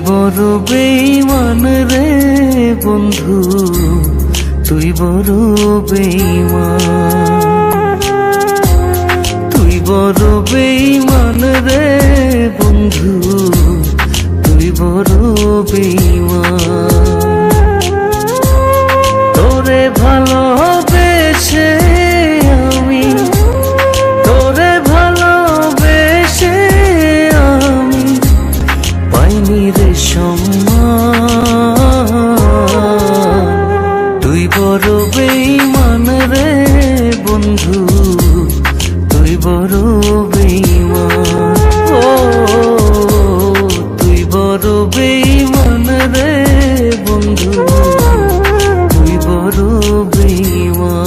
বড় বেঈমান রে বন্ধু, তুই বড় বেঈমান। তুই বড় বেঈমান রে বন্ধু, তুই বড় বেঈমান। তোরে ভালোবেসে আমি, তোরে ভালোবেসে আমি পাইনি রে সম্মান। তুই বড় বেঈমান রে বন্ধু, তুই বড় বেঈমান। ও তুই বড় বেঈমান রে বন্ধু, তুই বড় বেঈমান।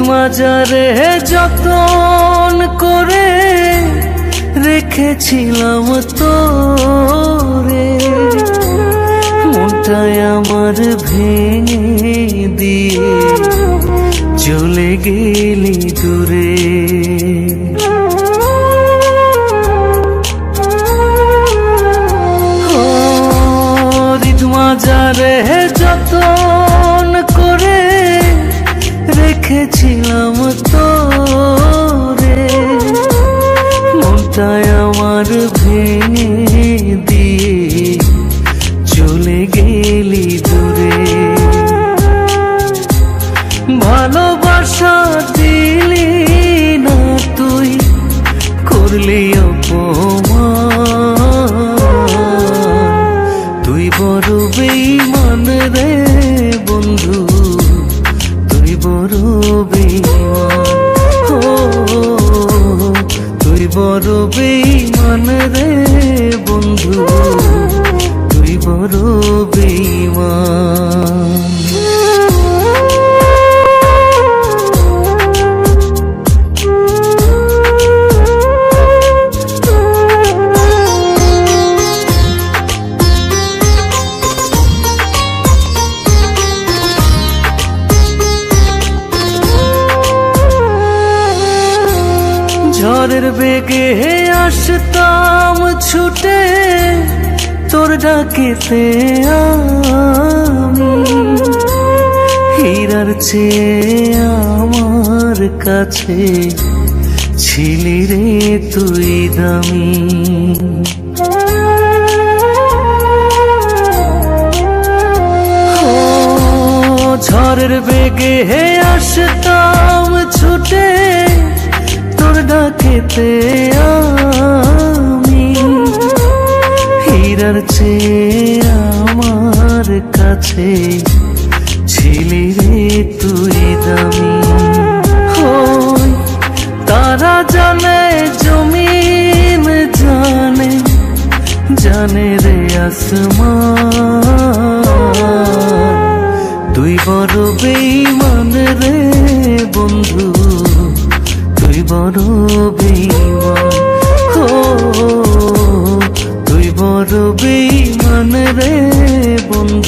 মাজারে যতন করে রেখেছিলাম তোরে, মনটাই আমার ভেঙে দিয়ে চলে গেলি দূরে। মাজারে যতন করে রেখেছিলাম তোরে, মনটাই আমার ভেঙে দিয়ে চলে গেলি দূরে। ভালোবাসা দিলি না তুই, করলি অপমান। তুই বড় বেঈমান রে বন্ধু, তুই বড় বেঈমান। ও তুই বড় বেঈমান রে বন্ধু, তুই বড় বেঈমান। ঝড়ের বেগে আসতাম ছুটে তোর ডাকেতে আমি, হীরার চেয়ে আমার কাছে ছিলি রে তুই দামি। ঝড়ের বেগে আসতাম ছুটে তোর ডাকেতে আমি, হীরার চেয়ে আমার কাছে ছিলি রে তুই দামি। তারা জানে জমিন জানে, জানে রে আসমান। তুই বড় বেঈমান রে বন্ধু, তুই বড় বেঈমান। তুই বড় বেঈমান রে বন্ধু,